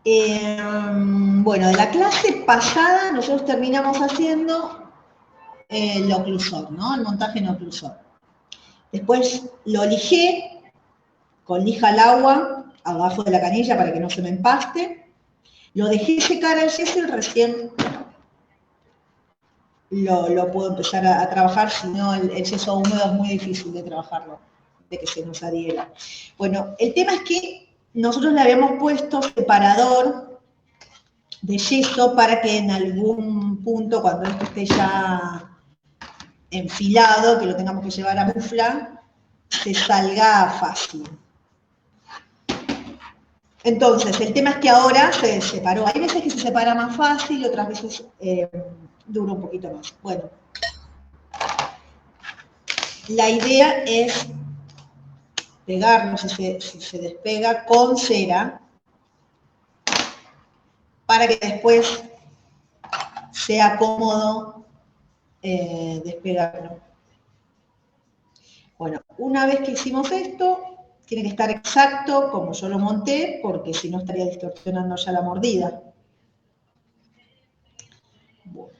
Bueno, de la clase pasada nosotros terminamos haciendo el oclusor, ¿no? El montaje en oclusor. Después lo lijé con lija al agua abajo de la canilla para que no se me empaste. Lo dejé secar al yeso y recién lo puedo empezar a trabajar, si no el yeso húmedo es muy difícil de trabajarlo, de que se nos adhiera. Bueno, el tema es que nosotros le habíamos puesto separador de yeso para que en algún punto, cuando esto esté ya enfilado, que lo tengamos que llevar a mufla, se salga fácil. Entonces, el tema es que ahora se separó. Hay veces que se separa más fácil, otras veces dura un poquito más. Bueno, la idea es pegarlo, si se despega, con cera, para que después sea cómodo despegarlo. Bueno, una vez que hicimos esto, tiene que estar exacto como yo lo monté, porque si no estaría distorsionando ya la mordida. Bueno.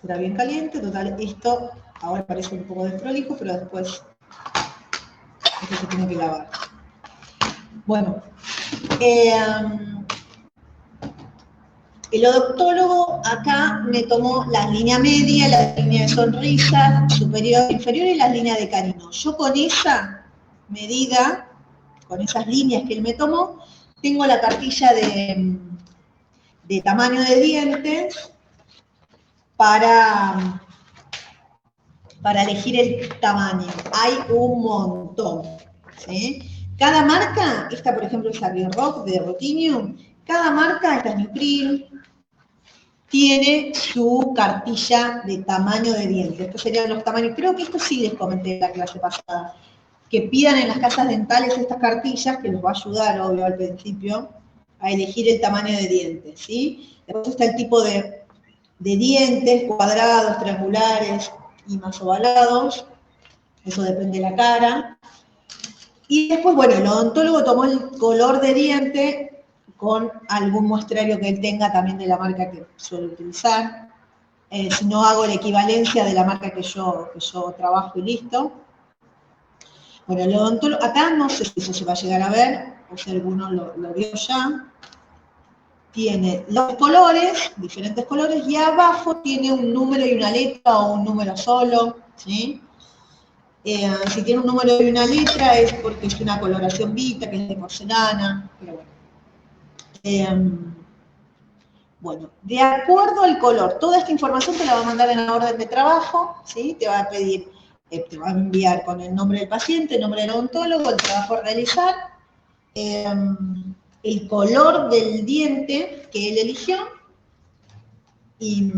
Será bien caliente, total, esto ahora parece un poco desprolijo, pero después esto se tiene que lavar. Bueno, el odontólogo acá me tomó la línea media, la línea de sonrisa, superior, inferior y las líneas de canino. Yo con esa medida, con esas líneas que él me tomó, tengo la cartilla de tamaño de dientes para elegir el tamaño. Hay un montón, ¿sí? Cada marca, esta por ejemplo es Ariel Rock de Rotinium, cada marca, esta es Nupril, tiene su cartilla de tamaño de diente. Estos serían los tamaños, creo que esto sí les comenté en la clase pasada, que pidan en las casas dentales estas cartillas, que les va a ayudar, obvio, al principio, a elegir el tamaño de dientes, ¿sí? Después está el tipo de dientes, cuadrados, triangulares y más ovalados, eso depende de la cara. Y después, bueno, el odontólogo tomó el color de diente con algún muestrario que él tenga también de la marca que suele utilizar. Si no, hago la equivalencia de la marca que yo trabajo y listo. Bueno, el odontólogo, acá no sé si eso se va a llegar a ver, o si alguno lo vio ya. Tiene los colores, diferentes colores, y abajo tiene un número y una letra o un número solo, ¿sí? Si tiene un número y una letra es porque es una coloración vita, que es de porcelana, pero bueno. Bueno, de acuerdo al color, toda esta información te la va a mandar en la orden de trabajo, ¿sí? Te va a pedir, te va a enviar con el nombre del paciente, el nombre del odontólogo, el trabajo a realizar, el color del diente que él eligió y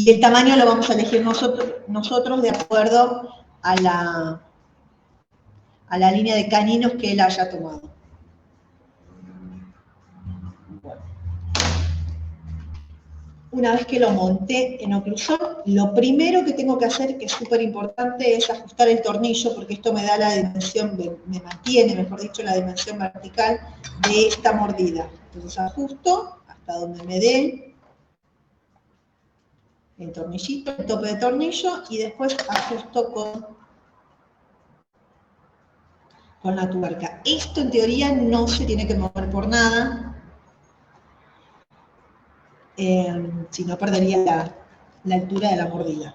el tamaño lo vamos a elegir nosotros de acuerdo a la línea de caninos que él haya tomado. Una vez que lo monté en oclusor, lo primero que tengo que hacer, que es súper importante, es ajustar el tornillo, porque esto me da la dimensión, me mantiene, mejor dicho, la dimensión vertical de esta mordida. Entonces ajusto hasta donde me dé el tornillito, el tope de tornillo, y después ajusto con la tuerca. Esto en teoría no se tiene que mover por nada, si no perdería la altura de la mordida.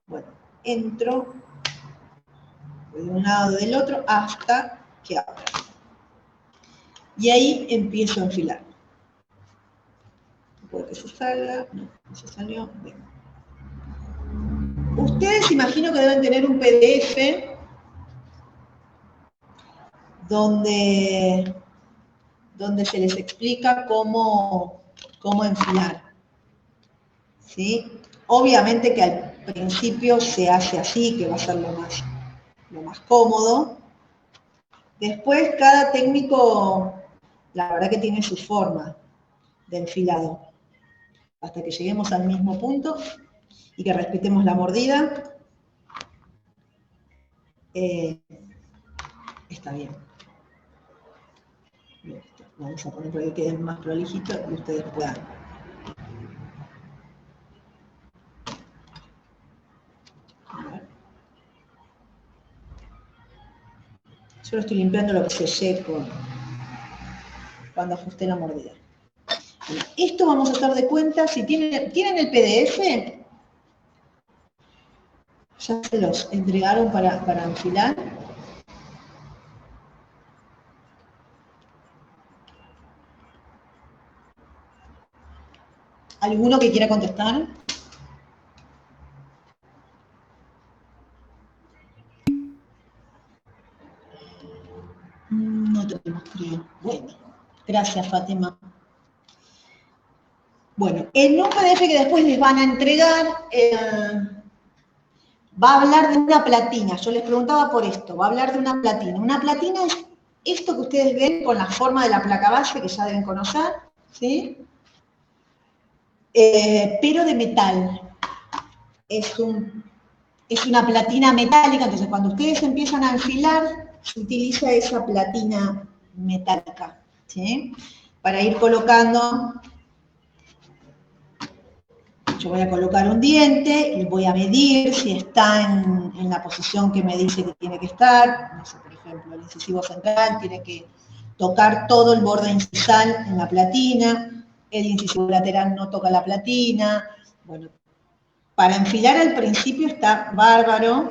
Bueno, entro de un lado del otro hasta que abra. Y ahí empiezo a enfilar. Puede que se salga, no se salió. Bien. Ustedes imagino que deben tener un PDF donde se les explica cómo enfilar. ¿Sí? Obviamente que al principio se hace así, que va a ser lo más cómodo. Después cada técnico, la verdad que tiene su forma de enfilado. Hasta que lleguemos al mismo punto y que respetemos la mordida. está bien. Vamos a poner para que queden más prolijitos y ustedes puedan. Yo lo estoy limpiando lo que se seco cuando ajusté la mordida. Bueno, esto vamos a hacer de cuenta, si tienen el PDF, ya se los entregaron para enfilar. ¿Alguno que quiera contestar? No tenemos, creo. Bueno, gracias, Fátima. Bueno, en un PDF que después les van a entregar, va a hablar de una platina. Yo les preguntaba por esto, va a hablar de una platina. Una platina es esto que ustedes ven con la forma de la placa base, que ya deben conocer, ¿sí? Pero de metal. Es una platina metálica, entonces cuando ustedes empiezan a enfilar, se utiliza esa platina metálica, ¿sí? Para ir colocando, yo voy a colocar un diente y voy a medir si está en la posición que me dice que tiene que estar. No sé, por ejemplo, el incisivo central tiene que tocar todo el borde incisal en la platina, el incisivo lateral no toca la platina. Bueno, para enfilar al principio está bárbaro,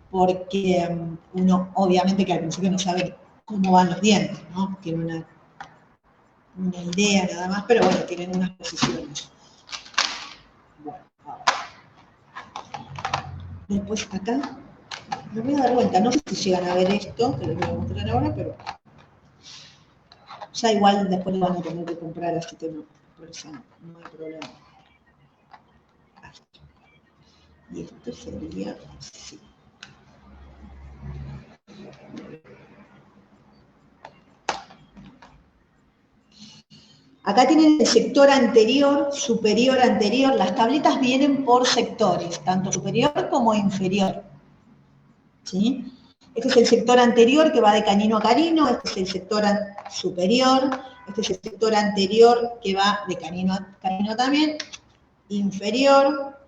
porque uno obviamente que al principio no sabe cómo van los dientes, ¿no? Tiene una idea nada más, pero bueno, tienen unas posiciones. Bueno, ahora. Después acá, me voy a dar vuelta, no sé si llegan a ver esto, que les voy a mostrar ahora, pero ya igual después lo van a tener que comprar, así que no, por eso no hay problema. Y esto sería así. Acá tienen el sector anterior, superior, anterior. Las tabletas vienen por sectores, tanto superior como inferior. ¿Sí? Este es el sector anterior que va de canino a canino, este es el sector superior, este es el sector anterior que va de canino a canino también, inferior.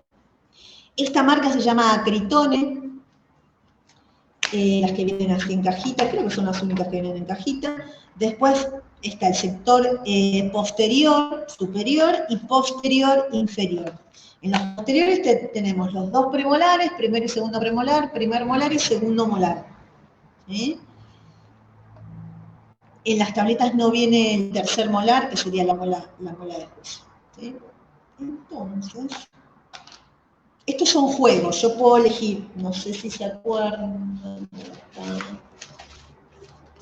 Esta marca se llama Acritone, las que vienen así en cajita, creo que son las únicas que vienen en cajita. Después está el sector posterior, superior y posterior, inferior. En los posteriores tenemos los dos premolares, primero y segundo premolar, primer molar y segundo molar. ¿Sí? En las tabletas no viene el tercer molar, que sería la mola de juicio. ¿Sí? Entonces, estos son juegos, yo puedo elegir, no sé si se acuerdan.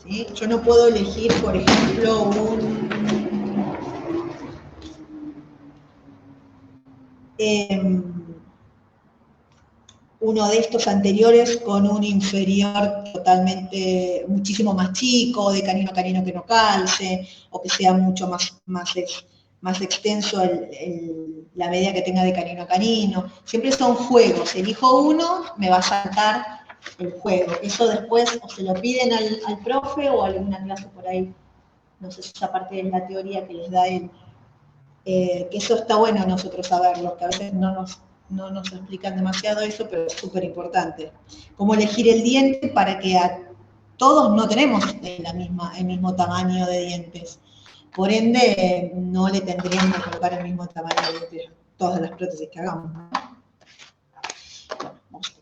¿Sí? Yo no puedo elegir, por ejemplo, uno de estos anteriores con un inferior totalmente, muchísimo más chico, de canino a canino que no calce, o que sea mucho más extenso la medida que tenga de canino a canino. Siempre son juegos, elijo uno, me va a saltar el juego. Eso después o se lo piden al profe o a alguna clase por ahí, no sé si esa parte es la teoría que les da él. Que eso está bueno nosotros saberlo, que a veces no nos explican demasiado eso, pero es súper importante. Cómo elegir el diente para que todos no tenemos el mismo tamaño de dientes. Por ende, no le tendríamos que colocar el mismo tamaño de dientes a todas las prótesis que hagamos, ¿no? Bueno, vamos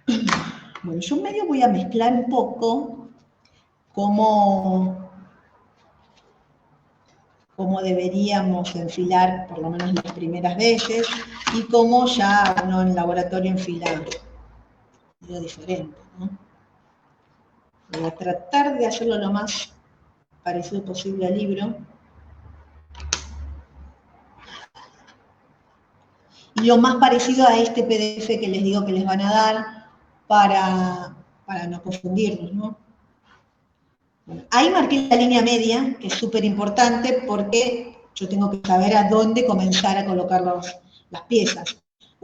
a ver. Bueno, yo medio voy a mezclar un poco cómo deberíamos enfilar, por lo menos las primeras veces, y cómo ya uno en laboratorio enfila algo diferente, ¿no? Voy a tratar de hacerlo lo más parecido posible al libro. Y lo más parecido a este PDF que les digo que les van a dar para no confundirnos, ¿no? Bueno, ahí marqué la línea media, que es súper importante porque yo tengo que saber a dónde comenzar a colocar las piezas.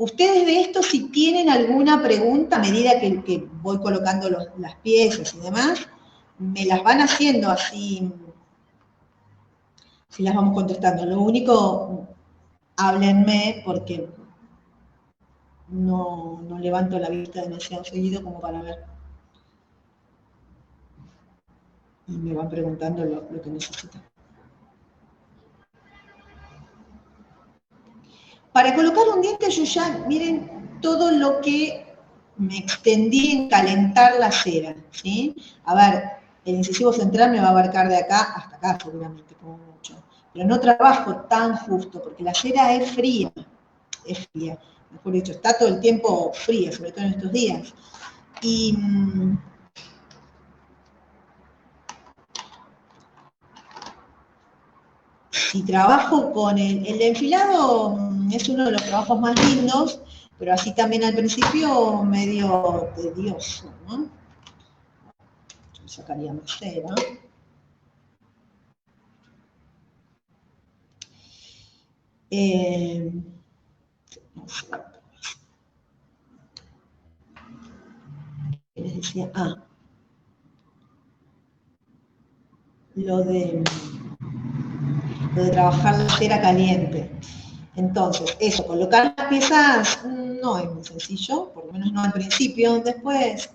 Ustedes de esto, si tienen alguna pregunta, a medida que voy colocando las piezas y demás, me las van haciendo así, si las vamos contestando. Lo único, háblenme porque no levanto la vista demasiado seguido como para ver. Y me van preguntando lo que necesitan. Para colocar un diente yo ya, miren todo lo que me extendí en calentar la cera, ¿sí? A ver, el incisivo central me va a abarcar de acá hasta acá seguramente, como mucho. Pero no trabajo tan justo, porque la cera es fría, mejor dicho, está todo el tiempo fría, sobre todo en estos días. Y si trabajo con el enfilado, es uno de los trabajos más lindos, pero así también al principio medio tedioso, ¿no? Yo sacaría más cera. No sé, ¿qué les decía? Lo de trabajar la cera caliente. Entonces, eso, colocar las piezas no es muy sencillo, por lo menos no al principio, después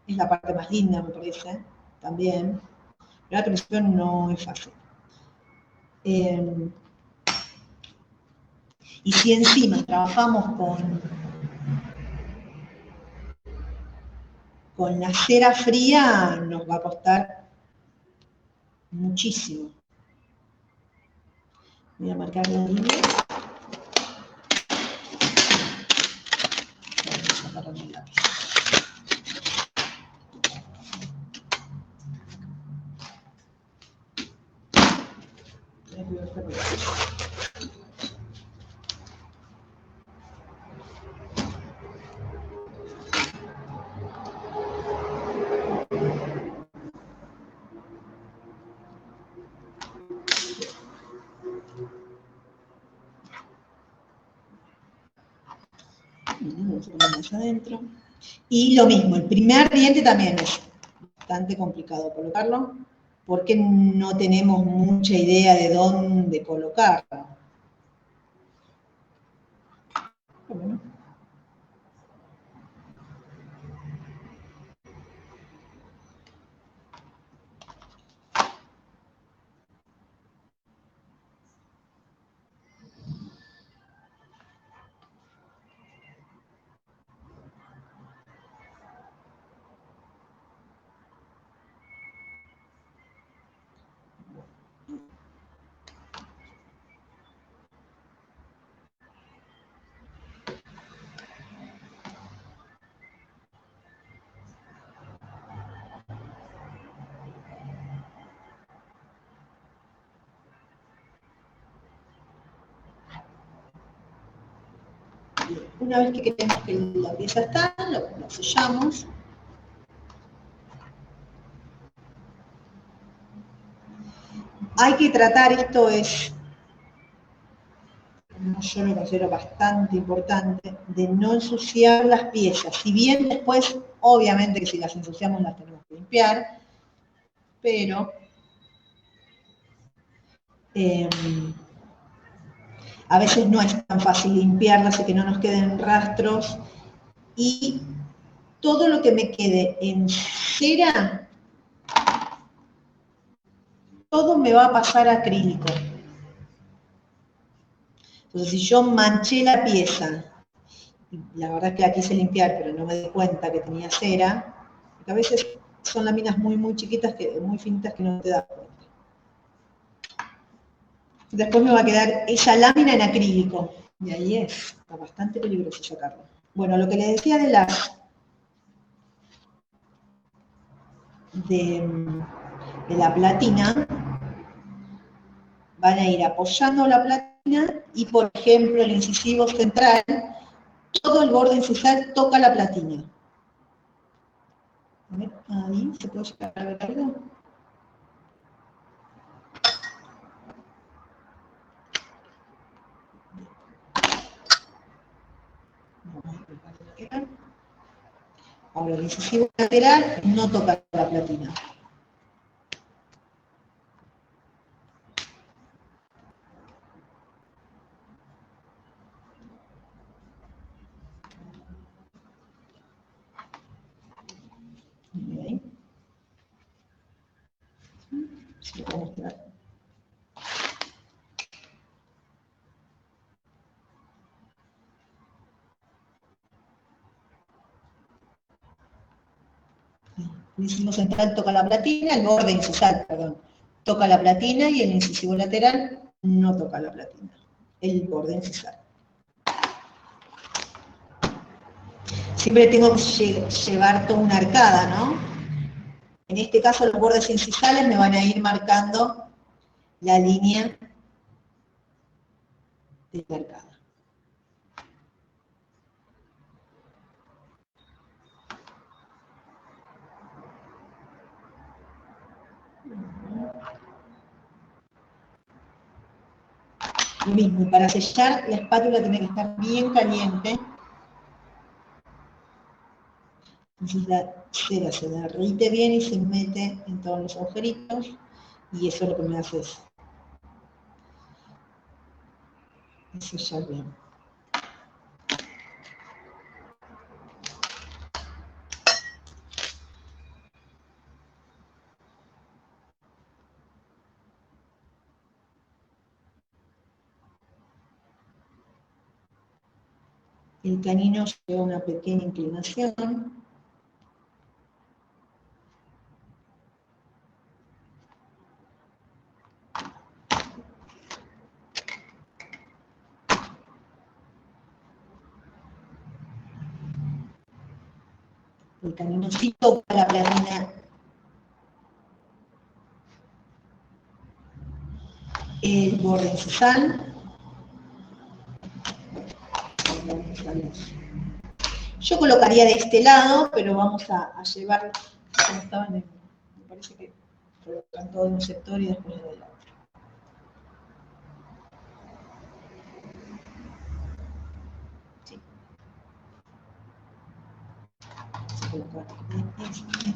es la parte más linda, me parece, también, pero al principio no es fácil. Y si encima trabajamos con la cera fría, nos va a costar muchísimo. Voy a marcar la línea. Adentro. Y lo mismo, el primer diente también es bastante complicado colocarlo porque no tenemos mucha idea de dónde colocarlo. Bueno. Una vez que creemos que la pieza está, lo sellamos. Hay que tratar, esto es, yo lo considero bastante importante, de no ensuciar las piezas. Si bien después, obviamente que si las ensuciamos las tenemos que limpiar, pero a veces no es tan fácil limpiarlas y que no nos queden rastros. Y todo lo que me quede en cera, todo me va a pasar a acrílico. Entonces, si yo manché la pieza, la verdad es que la quise limpiar, pero no me di cuenta que tenía cera, porque a veces son láminas muy, muy chiquitas, muy finitas que no te das cuenta. Después me va a quedar esa lámina en acrílico. Y ahí está bastante peligroso sacarlo. Bueno, lo que les decía de la platina, van a ir apoyando la platina y, por ejemplo, el incisivo central, todo el borde incisal toca la platina. A ver, ahí se puede llegar a ver algo. ¿Bien? Ahora el incisivo lateral no toca la platina. Bien. Si lo puedo mostrar. El incisivo central toca la platina, el borde incisal, perdón, toca la platina y el incisivo lateral no toca la platina, el borde incisal. Siempre tengo que llevar toda una arcada, ¿no? En este caso los bordes incisales me van a ir marcando la línea de la arcada. Lo mismo, para sellar la espátula tiene que estar bien caliente. Entonces la cera se derrite bien y se mete en todos los agujeritos. Y eso es lo que me hace es sellar bien. El canino lleva una pequeña inclinación. El canino sí toca la platina. El borde incisal. Yo colocaría de este lado, pero vamos a llevar, como estaban en, me parece que colocan todo en un sector y después le doy la otra. Sí. Vamos a colocar este.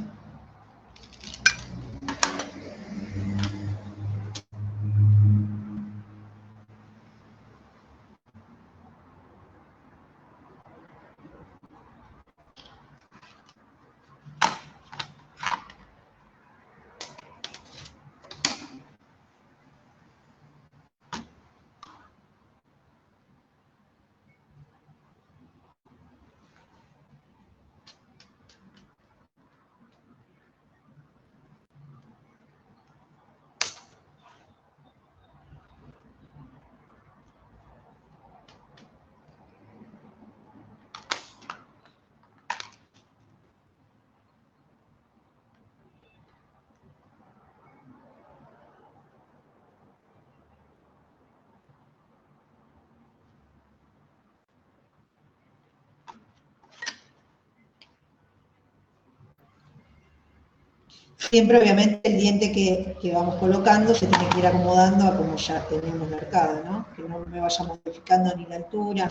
Siempre, obviamente, el diente que vamos colocando se tiene que ir acomodando a como ya tenemos la arcada, ¿no? Que no me vaya modificando ni la altura,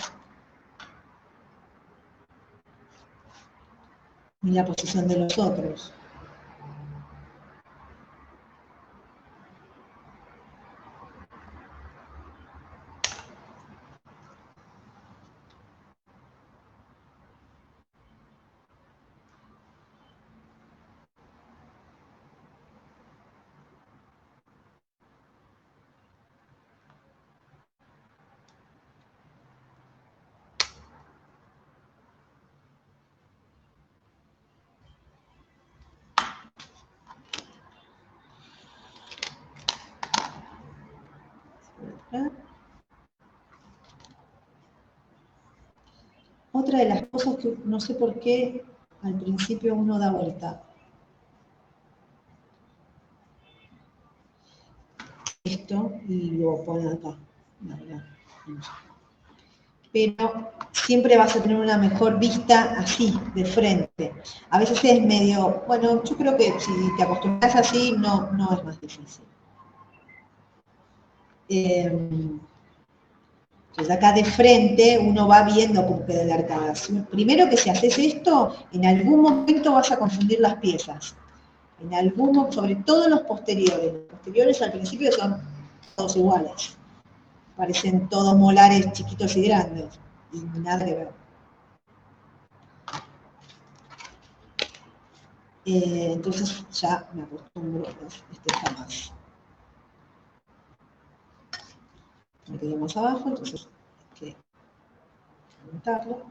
ni la posición de los otros. Otra de las cosas que no sé por qué al principio uno da vuelta. Esto y lo pone acá. La verdad, no sé. Pero siempre vas a tener una mejor vista así, de frente. A veces es medio, bueno, yo creo que si te acostumbras así, no es más difícil. Entonces acá de frente uno va viendo cómo queda la arcada. Primero que si haces esto, en algún momento vas a confundir las piezas. En algún, sobre todo en los posteriores. Los posteriores al principio son todos iguales. Parecen todos molares chiquitos y grandes. Y nada que ver. Entonces ya me acostumbro, este está más. Me quedó más abajo, entonces hay que aumentarlo.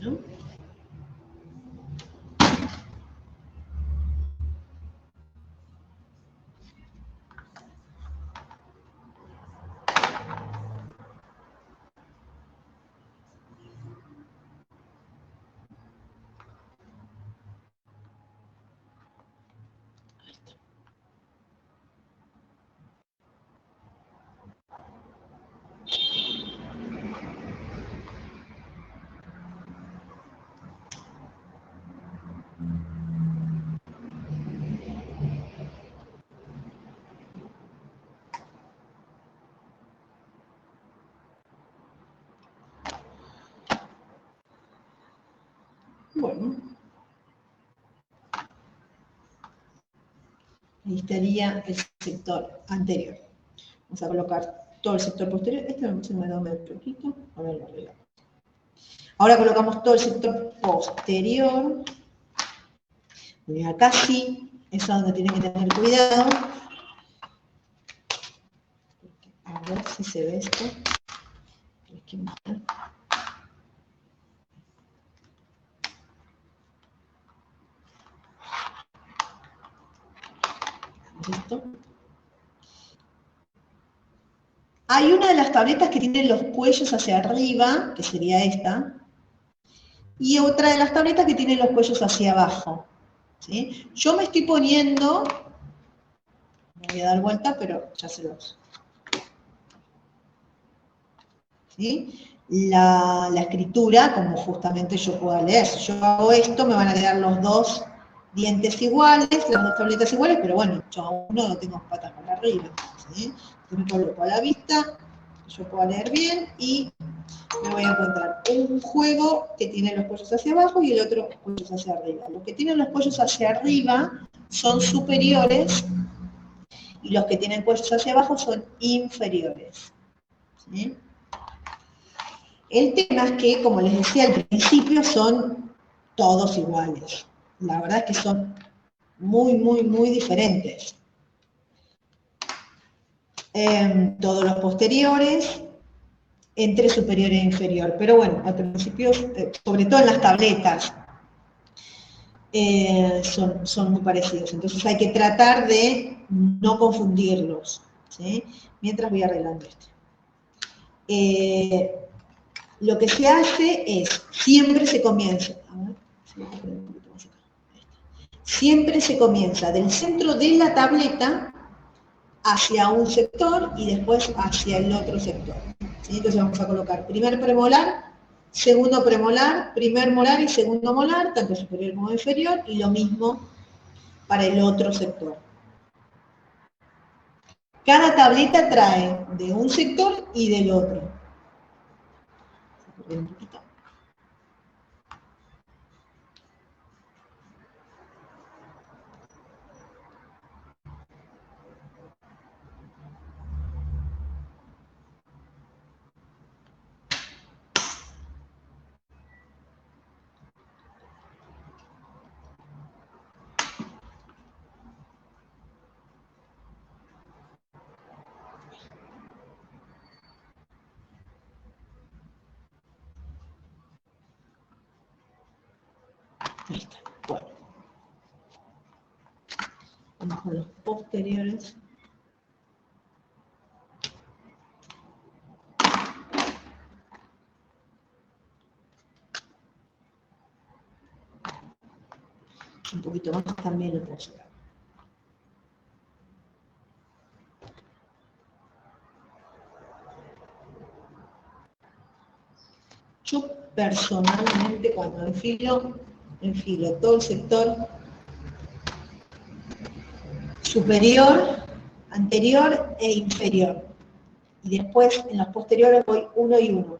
¿No? Bueno, ahí estaría el sector anterior. Vamos a colocar todo el sector posterior. Este se me da un poquito. A ver, lo arreglamos. Ahora colocamos todo el sector posterior. Y acá sí, es donde tienen que tener cuidado. A ver si se ve esto. ¿Listo? Hay una de las tabletas que tiene los cuellos hacia arriba, que sería esta, y otra de las tabletas que tiene los cuellos hacia abajo. ¿Sí? Yo me estoy poniendo, me voy a dar vuelta, pero ya se los. ¿Sí? La escritura, como justamente yo pueda leer. Si yo hago esto, me van a quedar los dos dientes iguales, las dos tabletas iguales, pero bueno, yo aún no tengo patas para arriba. ¿Sí? Entonces me coloco a la vista, yo puedo leer bien y me voy a encontrar un juego que tiene los cuellos hacia abajo y el otro cuellos hacia arriba. Los que tienen los cuellos hacia arriba son superiores y los que tienen cuellos hacia abajo son inferiores. ¿Sí? El tema es que, como les decía al principio, son todos iguales. La verdad es que son muy, muy, muy diferentes. Todos los posteriores, entre superior e inferior. Pero bueno, al principio, sobre todo en las tabletas, son muy parecidos. Entonces hay que tratar de no confundirlos. ¿Sí? Mientras voy arreglando esto. lo que se hace es, siempre se comienza, a ver, si lo puedo poner un poquito más acá. Siempre se comienza del centro de la tableta hacia un sector y después hacia el otro sector. ¿Sí? Entonces vamos a colocar primer premolar, segundo premolar, primer molar y segundo molar, tanto superior como inferior, y lo mismo para el otro sector. Cada tableta trae de un sector y del otro. Un poquito. Ahí está. Bueno, vamos con los posteriores. Un poquito más también lo puedo llegar. Yo personalmente cuando enfilo todo el sector superior, anterior e inferior. Y después en los posteriores voy uno y uno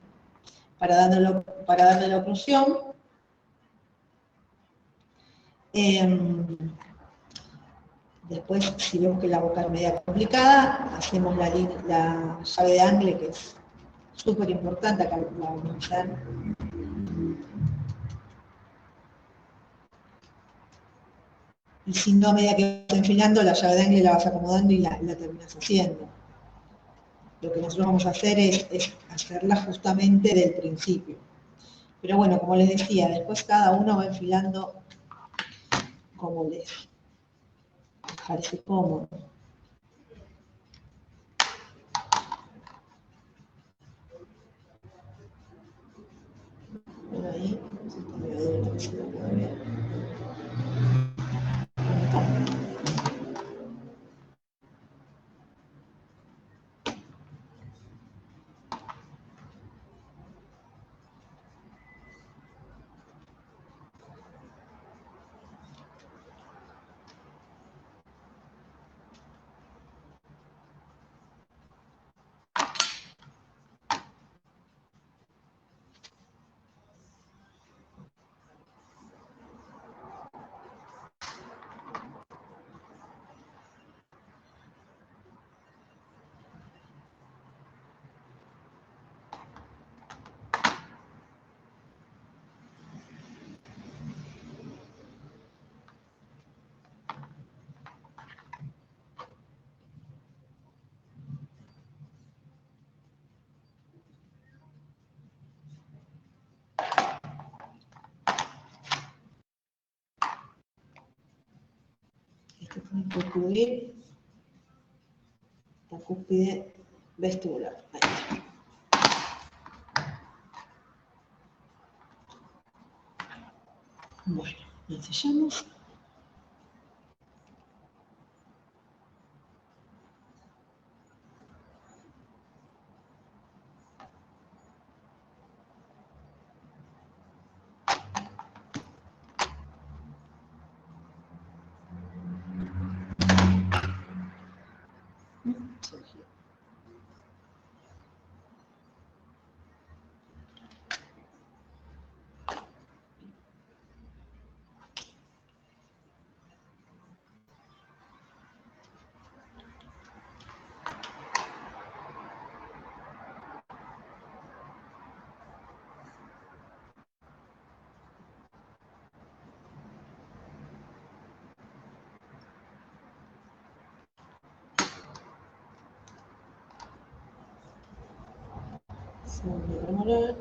para darle la oclusión. Después, si vemos que la boca es media complicada, hacemos la llave de angle, que es súper importante, acá la vamos a hacer. Y si no, a medida que vas enfilando, la llave de angle la vas acomodando y la terminas haciendo. Lo que nosotros vamos a hacer es hacerla justamente del principio. Pero bueno, como les decía, después cada uno va enfilando como les parece cómodo. Por ahí, me duele que se lo pueda ver. Este tiene que cubrir la cúspide vestibular. Ahí está. Bueno, nos sellamos. Segundo premolar.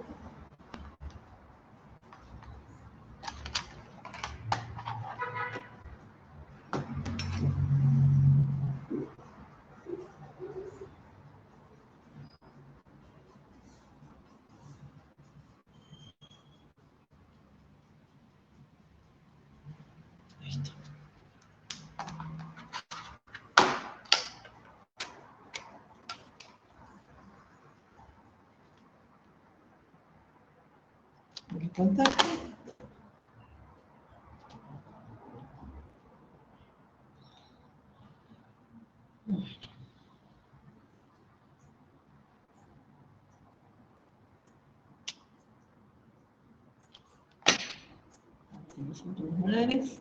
contacto. Tenemos síntomas molares.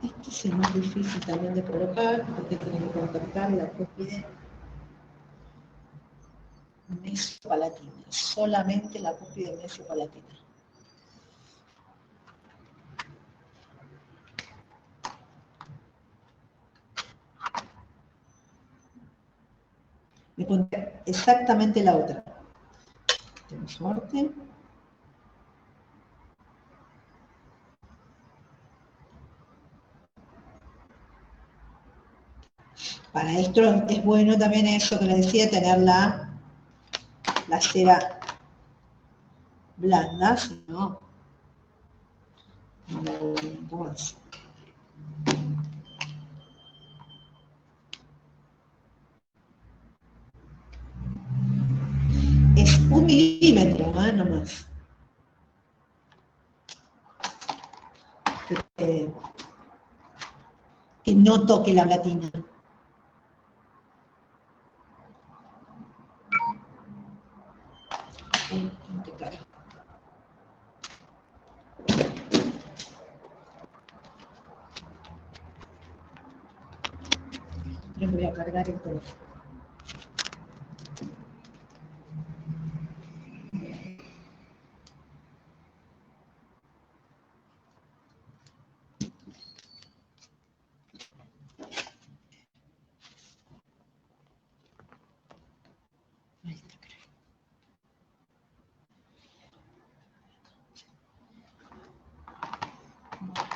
Este es el más difícil también de colocar, porque tiene que contactar la cúspide mesopalatina, solamente la cúspide mesopalatina. Me contacta exactamente la otra. Tenemos suerte. Para esto es bueno también eso que les decía, tener la cera blanda, si no, no la hago un poco más. Es 1 milímetro, no más. Que no toque la blatina. Les voy a cargar el teléfono.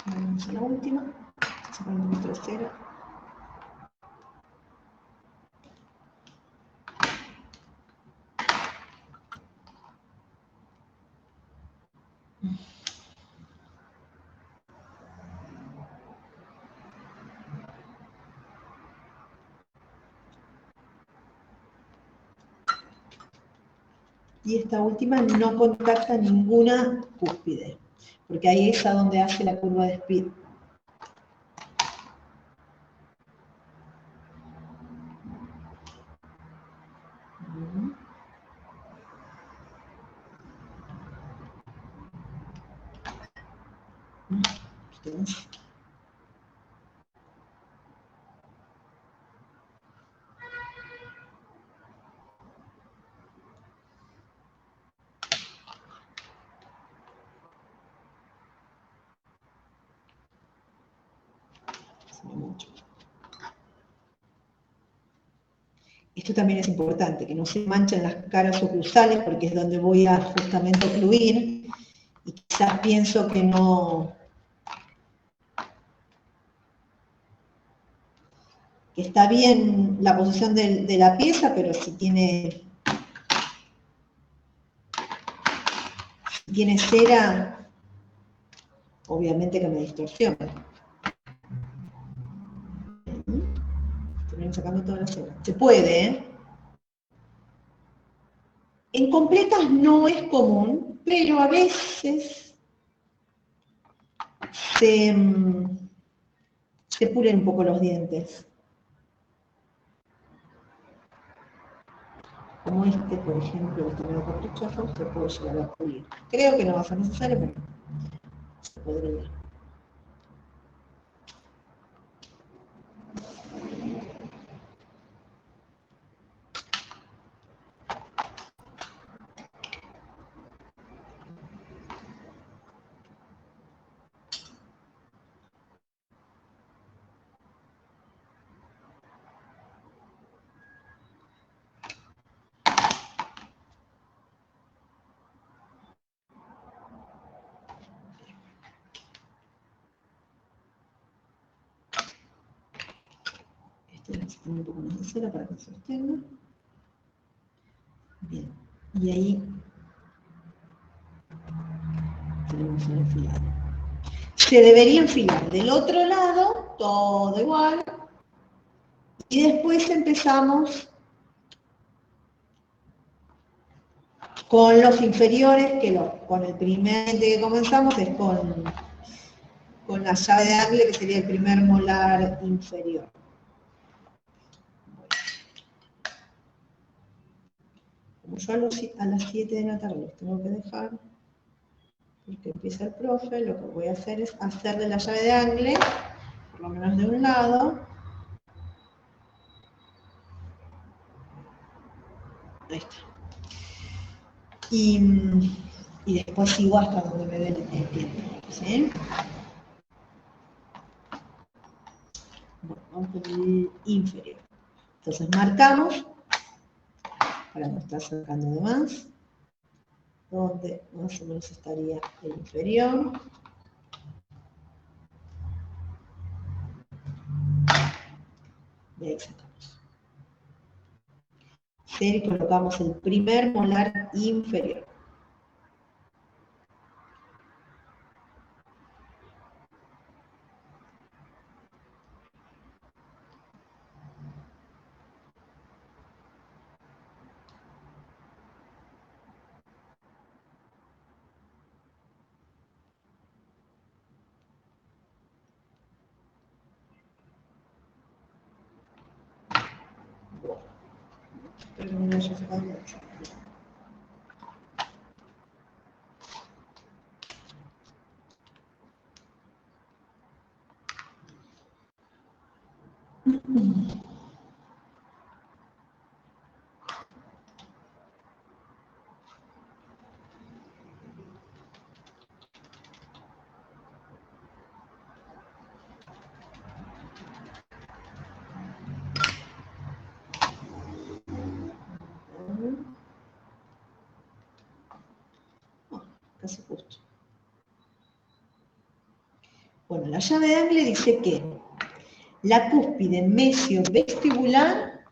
Vamos a la última. Sacamos nuestra cera. Y esta última no contacta ninguna cúspide, porque ahí es a donde hace la curva de Speed. Entonces, esto también es importante, que no se manchen las caras oclusales, porque es donde voy a justamente ocluir, y quizás pienso que no, que está bien la posición de la pieza, pero si tiene cera, obviamente que me distorsiona. Termino sacando toda la cera. Se puede, ¿eh? En completas no es común, pero a veces se pulen un poco los dientes. Como este, por ejemplo, este medio caprichoso, se puede llegar a pulir. Creo que no va a ser necesario, pero se podría. Vamos a poner un poco más de cera para que se sostenga. Bien, y ahí tenemos un enfilado. Se debería enfilar del otro lado, todo igual, y después empezamos con los inferiores, con el primer que comenzamos es con la llave de angle, que sería el primer molar inferior. Como yo a las 7 de la tarde los tengo que dejar, porque empieza el profe, lo que voy a hacer es hacerle la llave de angle, por lo menos de un lado. Ahí está. Y después sigo hasta donde me dé el tiempo, ¿sí? Bueno, vamos con el inferior. Entonces marcamos, para no estar sacando de más, donde más o menos estaría el inferior. De ahí sacamos. Y colocamos el primer molar inferior. Espero que no me haya sacado mucho. Casi justo. Bueno, la llave de angle dice que la cúspide mesio-vestibular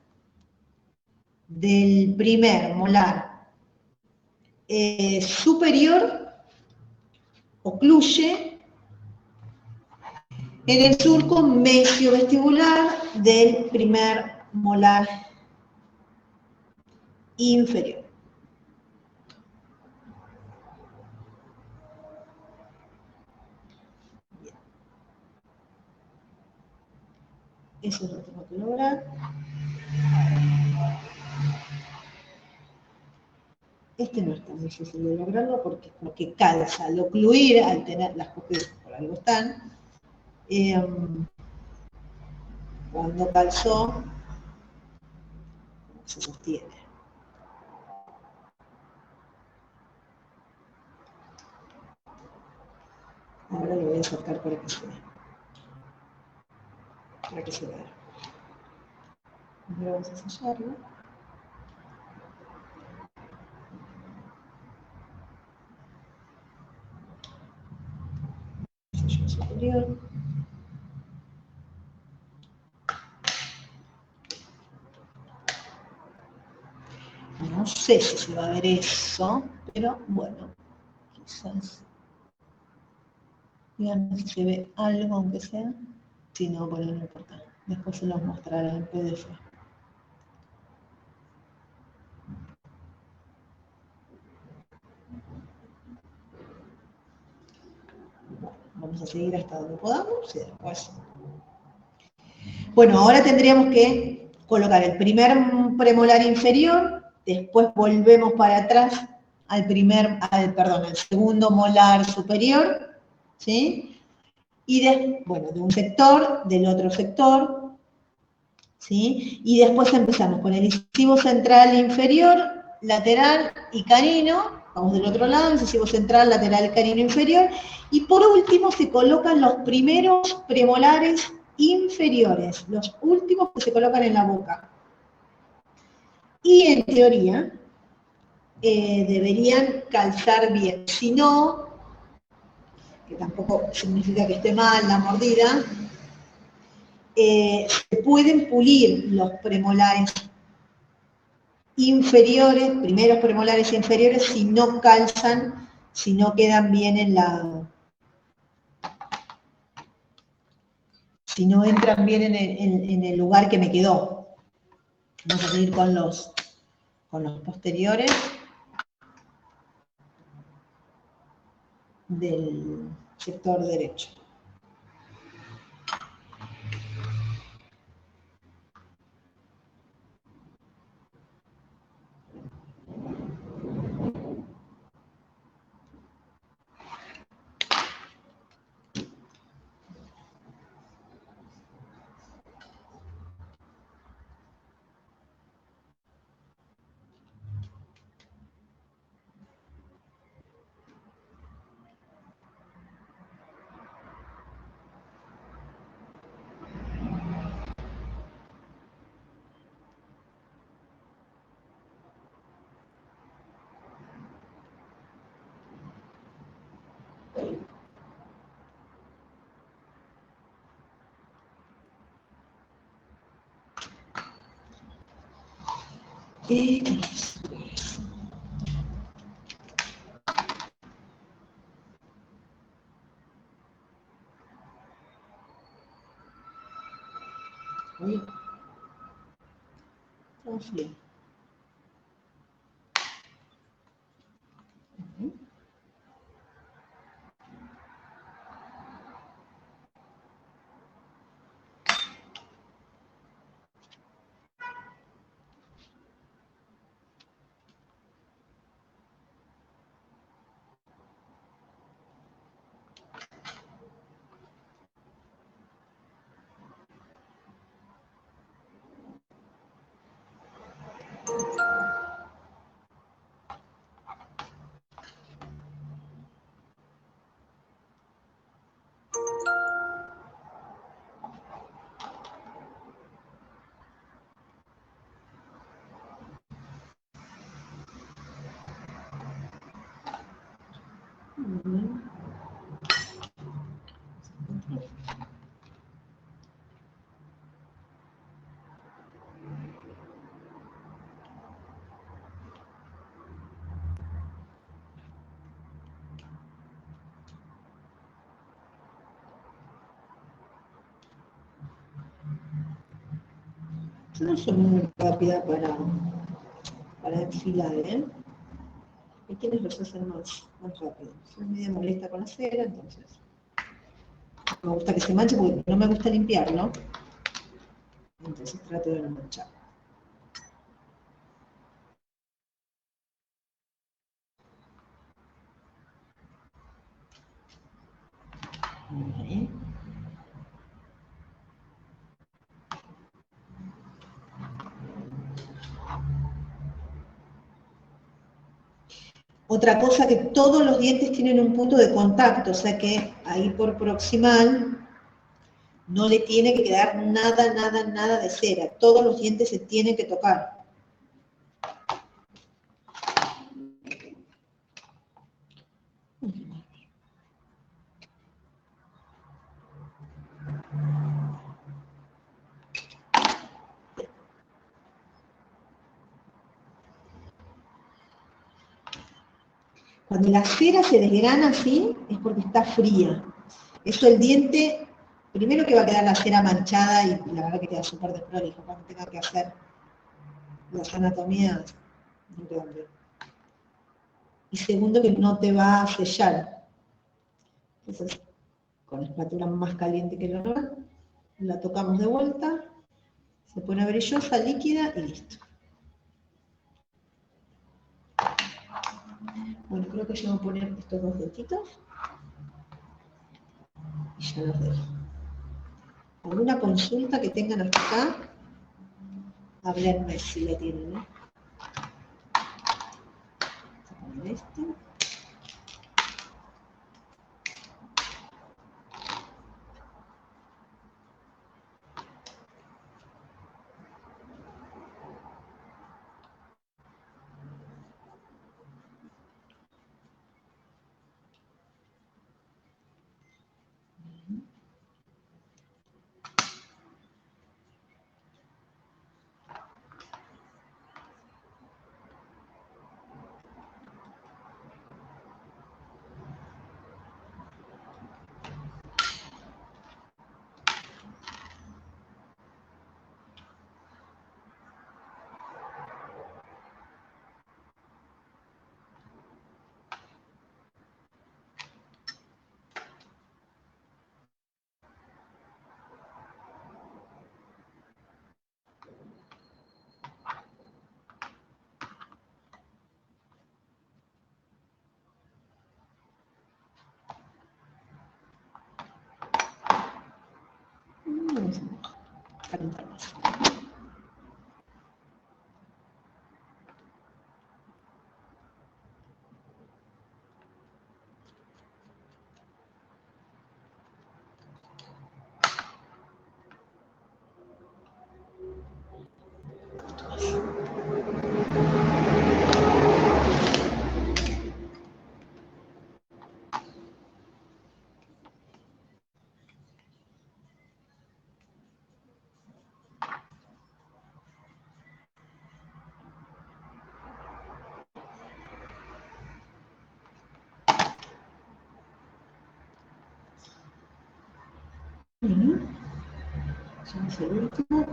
del primer molar superior ocluye en el surco mesio-vestibular del primer molar inferior. Bien. Eso es lo que tengo que lograr. Este no es tan difícil de lograrlo porque calza. Al ocluir, al tener las cúspides por algo están, cuando calzó, se sostiene. Ahora lo voy a acercar para que se vea. Para que se vea. Ahora vamos a sellarlo. Sello superior. No sé si se va a ver eso, pero bueno, quizás. Díganme si se ve algo, aunque sea. Si no, bueno, no importa. Después se los mostraré en PDF. Bueno, vamos a seguir hasta donde podamos y después. Bueno, ahora tendríamos que colocar el primer premolar inferior, después volvemos para atrás al segundo molar superior, ¿sí? Y bueno, de un sector, del otro sector, ¿sí? Y después empezamos con el incisivo central inferior, lateral y canino, vamos del otro lado, incisivo central, lateral, canino inferior, y por último se colocan los primeros premolares inferiores, los últimos que se colocan en la boca. Y en teoría deberían calzar bien, si no, que tampoco significa que esté mal la mordida, se pueden pulir los premolares inferiores, primeros premolares inferiores, si no calzan, si no quedan bien en la... Si no entran bien en el lugar que me quedó. Vamos a seguir con los posteriores del sector derecho. Estamos bien. Yo no soy muy rápida para enfilar, ¿eh? Hay quienes los hacen más rápido. Soy media molesta con la cera, entonces me gusta que se manche porque no me gusta limpiarlo. Entonces trato de no manchar. Ahí. Otra cosa que todos los dientes tienen un punto de contacto, o sea que ahí por proximal no le tiene que quedar nada, nada, nada de cera. Todos los dientes se tienen que tocar. Cuando la cera se desgrana así, es porque está fría. Eso el diente, primero que va a quedar la cera manchada y la verdad que queda súper desprolijo cuando tenga que hacer las anatomías, no quedan bien. Y segundo que no te va a sellar. Entonces, con la espátula más caliente que lo normal, la tocamos de vuelta, se pone brillosa, líquida y listo. Bueno, creo que yo voy a poner estos dos dientitos y ya los dejo. ¿Alguna consulta que tengan hasta acá? Háblenme si la tienen, ¿no? Vamos a poner esto. Ya es el último.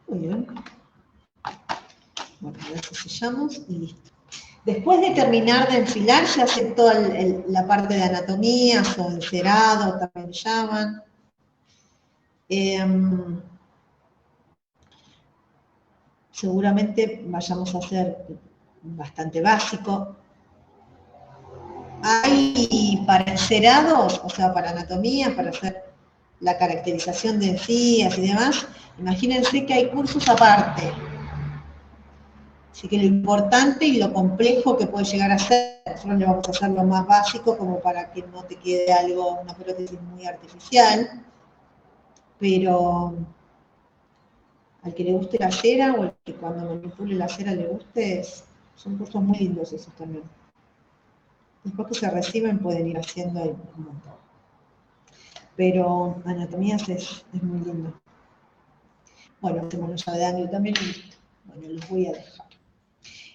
Muy bien. Bueno, ahora sellamos y listo. Después de terminar de enfilar, se hace toda la parte de anatomía, o encerado, también lo llaman. Seguramente vayamos a hacer bastante básico. Hay para encerados, o sea, para anatomía, para hacer la caracterización de encías y demás, imagínense que hay cursos aparte. Así que lo importante y lo complejo que puede llegar a ser, nosotros le vamos a hacer lo más básico como para que no te quede algo, una prótesis muy artificial, pero al que le guste la cera o al que cuando manipule la cera le guste, son cursos muy lindos esos también. Después que se reciben pueden ir haciendo un montón. Pero anatomías es muy lindo. Bueno, hacemos la llave de ángulo también y listo. Bueno, los voy a dejar.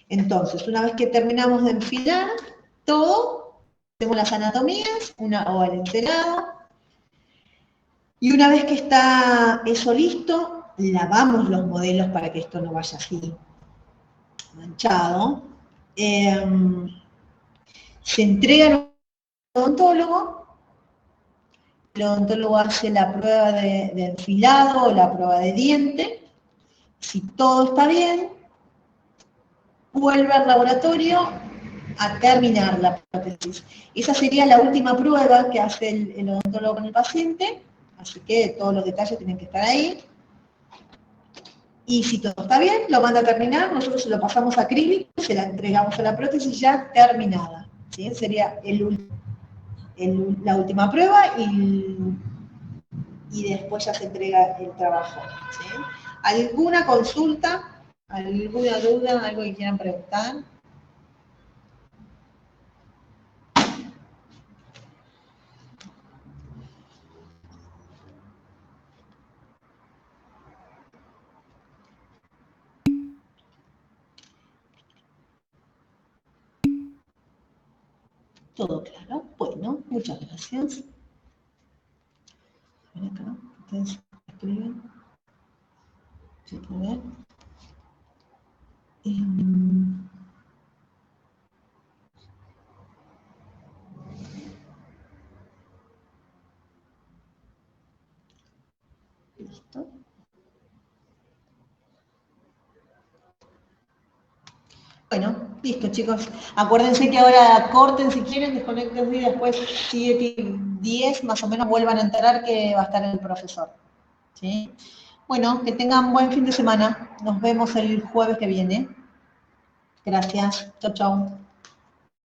Entonces, una vez que terminamos de enfilar todo, hacemos las anatomías, o el encerado, y una vez que está eso listo, lavamos los modelos para que esto no vaya así manchado. Se entrega al odontólogo. El odontólogo hace la prueba de enfilado o la prueba de diente. Si todo está bien, vuelve al laboratorio a terminar la prótesis. Esa sería la última prueba que hace el odontólogo con el paciente, así que todos los detalles tienen que estar ahí. Y si todo está bien, lo manda a terminar, nosotros se lo pasamos a acrílico, se la entregamos a la prótesis ya terminada. ¿Sí? Sería la última prueba y después ya se entrega el trabajo. ¿Sí? ¿Alguna consulta? ¿Alguna duda? ¿Algo que quieran preguntar? Todo claro. Bueno, muchas gracias. Ven acá, ustedes escriben. Sí, a ver. Listo. Bueno, listo chicos. Acuérdense que ahora corten si quieren, desconecten y después 7 y 10 más o menos vuelvan a enterar que va a estar el profesor. ¿Sí? Bueno, que tengan buen fin de semana. Nos vemos el jueves que viene. Gracias. Chau, chau.